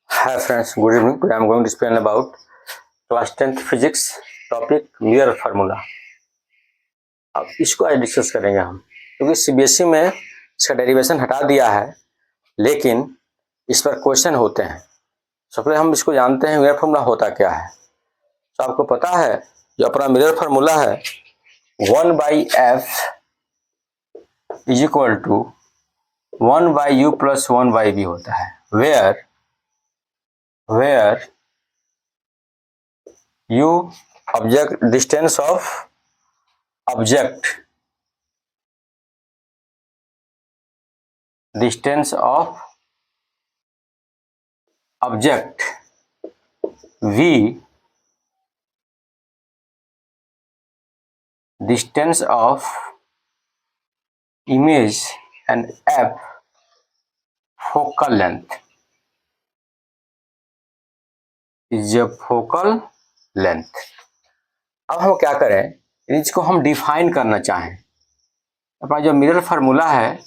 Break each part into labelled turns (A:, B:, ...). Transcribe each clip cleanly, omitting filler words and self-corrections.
A: Hi friends, good evening. Today I am going to explain about class 10th physics topic mirror formula. अब इसको आज discuss करेंगे हम, क्योंकि सीबीएसई में इसका डेरिवेशन हटा दिया है, लेकिन इस पर क्वेश्चन होते हैं। सबसे पहले हम इसको जानते हैं मिरर फार्मूला होता क्या है। तो आपको पता है जो अपना मिरर फार्मूला है 1/f is equal to 1/u plus 1/v होता है, where u object distance of object, v distance of image, and f focal length is a focal length. अब हम क्या करें, इसको हम डिफाइन करना चाहें। अपना जो मिरर फार्मूला है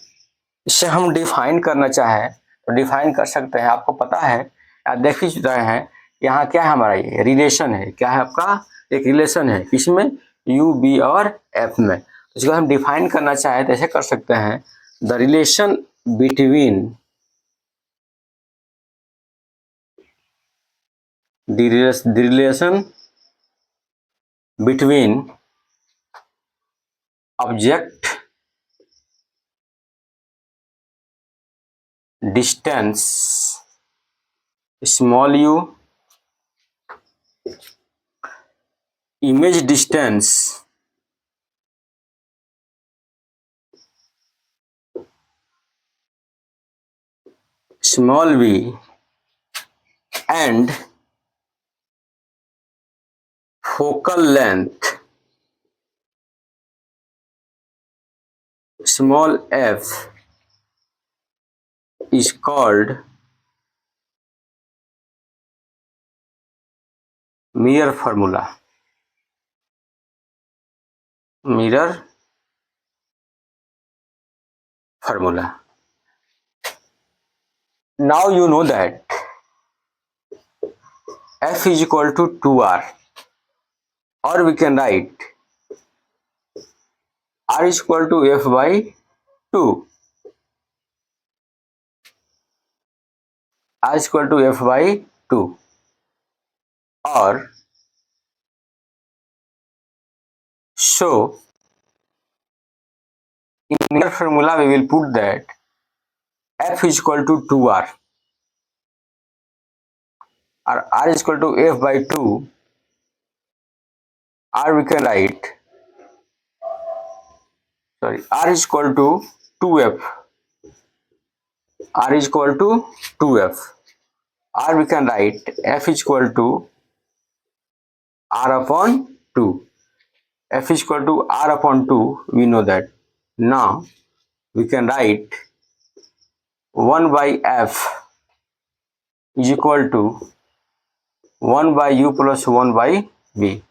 A: इससे हम डिफाइन करना चाहें तो डिफाइन कर सकते हैं। आपको पता है, आप देख ही रहे हैं यहाँ क्या है, हमारा ये रिलेशन है। क्या है आपका, एक रिलेशन है, किसमें, यू बी और एफ में। तो इसको हम डिफाइन करना चाहें तो ऐसे कर सकते हैं, the relation between object distance small u, image distance small v, and focal length small f is called mirror formula. Now you know that f is equal to 2r, or we can write r is equal to f by 2. r is equal to f by 2, or so in mirror formula we will put that f is equal to 2r, or r is equal to f by 2, or we can write r is equal to 2f, r is equal to 2f, or we can write f is equal to r upon 2. f is equal to r upon 2, we know that. Now we can write 1 by f is equal to 1 by u plus 1 by v,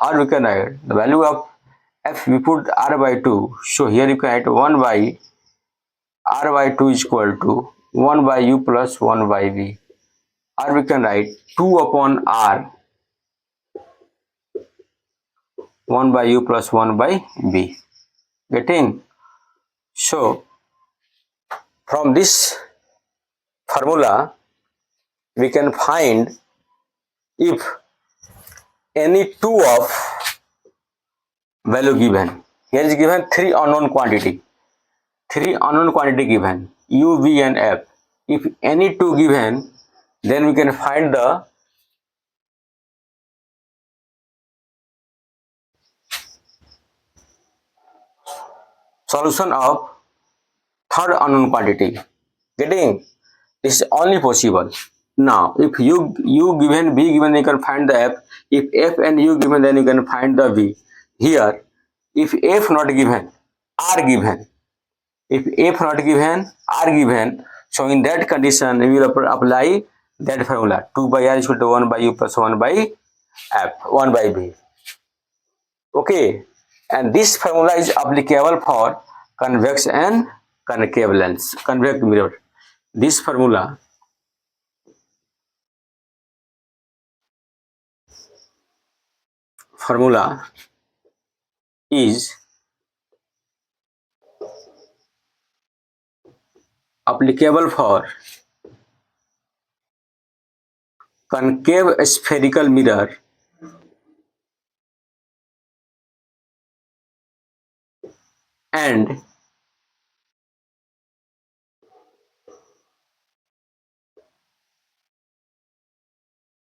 A: or we can write the value of f, we put r by 2, so here you can write 1 by r by 2 is equal to 1 by u plus 1 by v, or we can write 2 upon r 1 by u plus 1 by v. Getting? So from this formula we can find if any two of value given, here is given three unknown quantity given, u, v and f. If any two given, then we can find the solution of third unknown quantity. Getting? This is only possible. Now if u given, v given, you can find the f. If f and u given, then you can find the v. Here if f not given, r given, if f not given, r given, so in that condition we will apply that formula, 2 by r is equal to 1 by u plus 1 by f, 1 by v. Okay, and this formula is applicable for convex and concave lens, convex mirror. this formula is applicable for concave spherical mirror and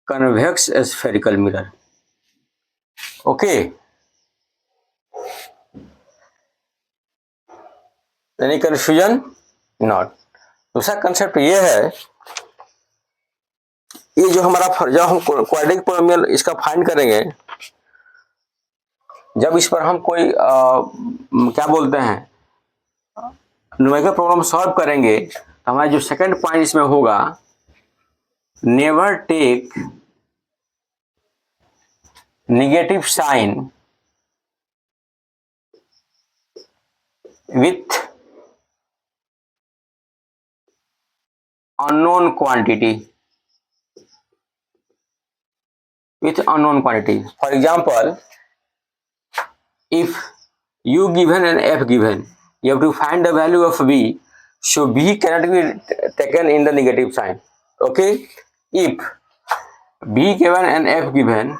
A: convex spherical mirror. Okay, any confusion? Not. दूसरा concept ये है, ये जो हमारा जब हम quadratic polynomial इसका find करेंगे, जब इस पर हम कोई क्या बोलते हैं न्यूमेरिकल प्रॉब्लम सॉल्व करेंगे, तो हमारा जो सेकंड पॉइंट इसमें होगा, never take negative sign with unknown quantity. With unknown quantity. For example, if u given and f given, you have to find the value of b, so b cannot be taken in the negative sign. Okay, if b given and f given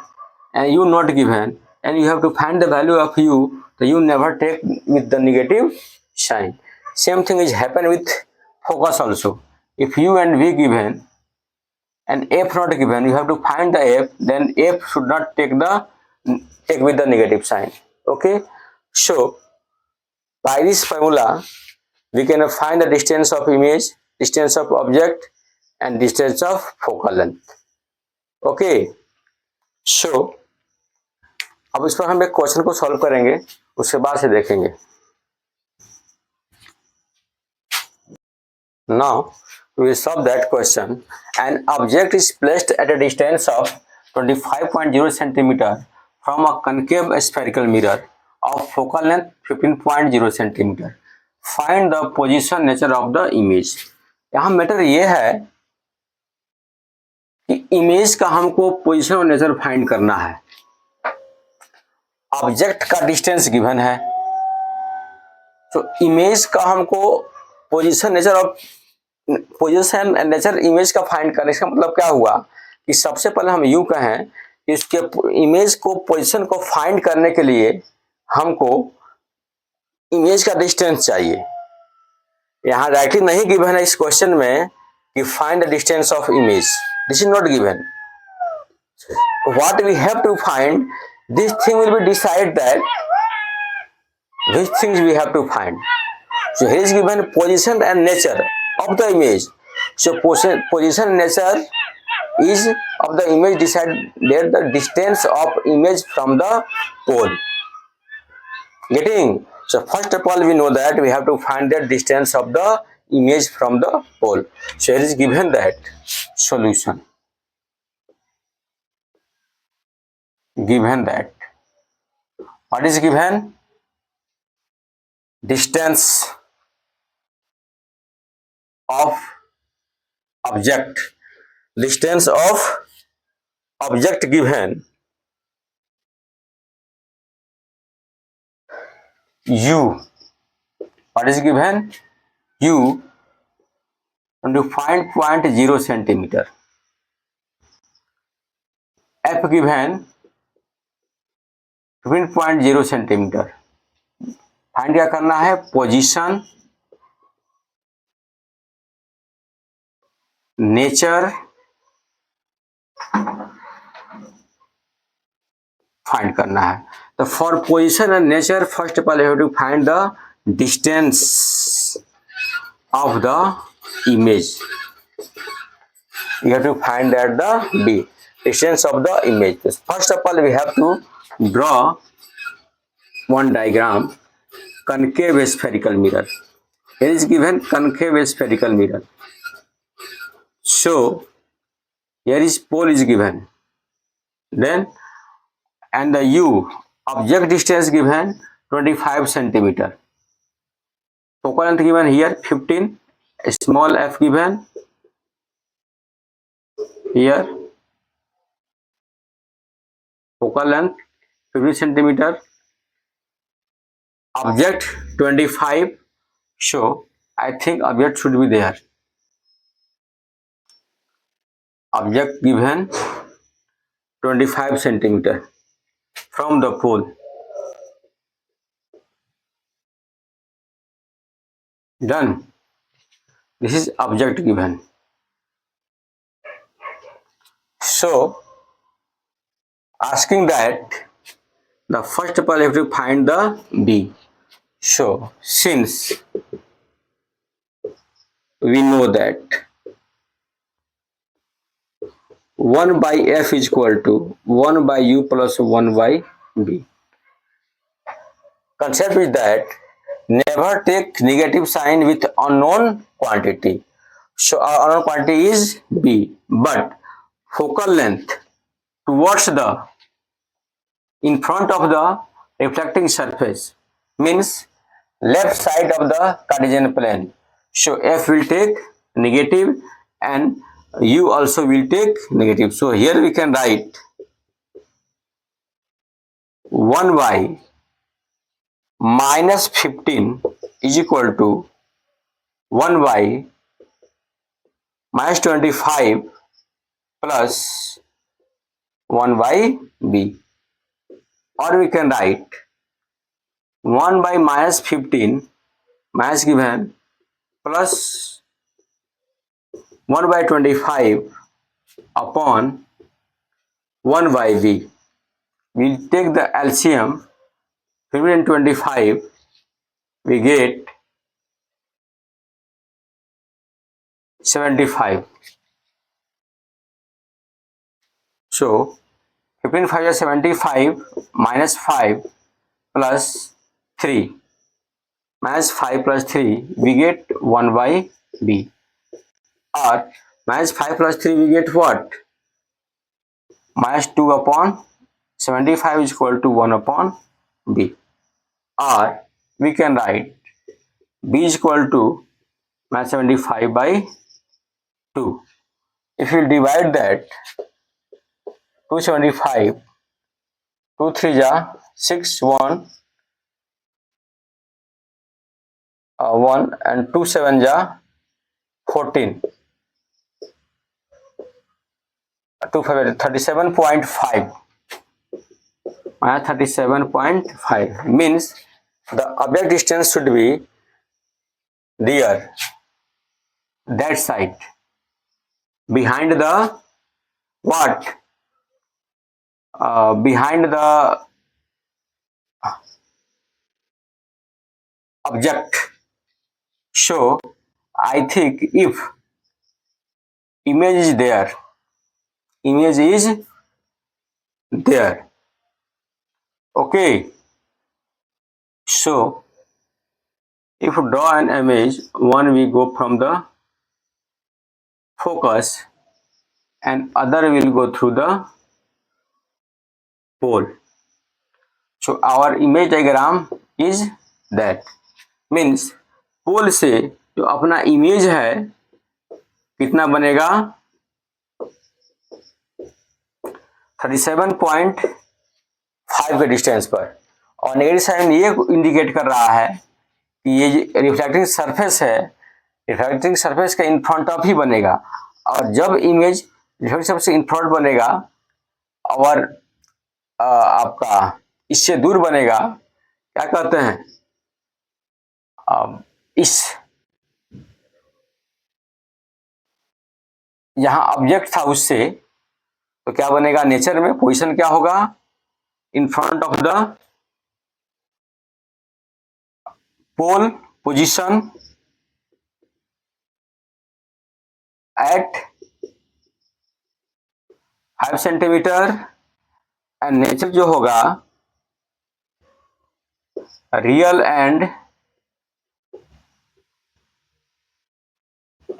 A: and u not given, and you have to find the value of u, so you never take with the negative sign. Same thing is happen with focus also. If u and v given and f not given, you have to find the f, then f should not take with the negative sign. Okay, so by this formula we can find the distance of image, distance of object and distance of focal length. Okay, so अब इस पर हम एक question को solve करेंगे, उसके बाद से देखेंगे. Now we will solve that question. An object is placed at a distance of 25.0 centimeter from a concave spherical mirror of focal length 15.0 centimeter. Find the position nature of the image. यहाँ matter ये है कि image का हमको position और nature find करना है. Object का डिस्टेंस गिवन है, तो इमेज का हमको पोजीशन एंड नेचर इमेज का फाइंड करने का मतलब क्या हुआ कि सबसे पहले हम यूं कहें कि इसके इमेज को पोजीशन को फाइंड करने के लिए हमको इमेज का डिस्टेंस चाहिए. यहाँ राइटिंग नहीं गिवन है इस क्वेश्चन में कि find the distance of image, this is not given. What we have to find, this thing will be decide that which things we have to find. So here is given position and nature of the image. So position and nature is of the image decided the distance of image from the pole. Getting? So first of all we know that we have to find the distance of the image from the pole. So here is given that solution. Given that what is given? Distance of object, distance of object given u. What is given? U 25.0 centimeter. F given 15.0 centimeter. Find क्या करना है? Position, nature find करना है. तो for position and nature first of all you have to find the distance of the image. You have to find that the D distance of the image. First of all we have to draw one diagram. Concave spherical mirror. Here is given concave spherical mirror. So here is pole is given. Then and the u object distance given 25 centimeter. Focal length given here 15 small f given here, focal length 50 centimeter, object 25. So I think object should be there. Object given 25 centimeter from the pole. Done. This is object given. So asking that the first of all you have to find the b. So since we know that 1 by f is equal to 1 by u plus 1 by b. Concept is that never take negative sign with unknown quantity. So our unknown quantity is b, but focal length towards the in front of the reflecting surface means left side of the Cartesian plane. So f will take negative and u also will take negative. So here we can write 1 by minus 15 is equal to 1 by minus 25 plus 1 by b, or we can write 1 by minus 15 minus given plus 1 by 25 upon 1 by b. We'll take the LCM 15 and 25, we get 75. So 15 5 is 75 minus 5 plus 3 minus 5 plus 3 we get 1 by b, or minus 5 plus 3 we get what? Minus 2 upon 75 is equal to 1 upon b, or we can write b is equal to minus 75 by 2. If we divide that 275 2 3 ja 6 1 1 and 2 7 ja 14 2 5 37.5 37.5 means the object distance should be there, that side, behind the what? Behind the object. So I think if image is there, okay. So if we draw an image, one we go from the focus and other will go through the pole. So our image diagram is that, means पोल से जो अपना image है कितना बनेगा 37.5 के distance पर, और negative sign ये इंडिकेट कर रहा है कि ये रिफ्लेक्टिंग सरफेस है, रिफ्लेक्टिंग सरफेस का इन फ्रंट ऑफ ही बनेगा, और जब image reflecting surface in front बनेगा और आपका इससे दूर बनेगा, क्या कहते हैं, इस यहां ऑब्जेक्ट था उससे, तो क्या बनेगा, नेचर में पोजीशन क्या होगा, in front of the pole position at 5 centimetre, and nature जो होगा real and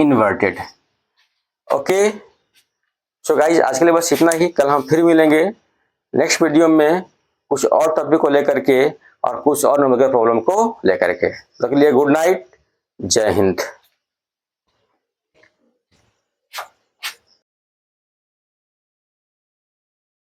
A: inverted. Okay, so guys आज के लिए बस इतना ही. कल हम फिर मिलेंगे नेक्स्ट वीडियो में कुछ और टॉपिक को लेकर के और कुछ और न्यूमेरिकल प्रॉब्लम को लेकर के. तब के लिए गुड नाइट, जय हिंद.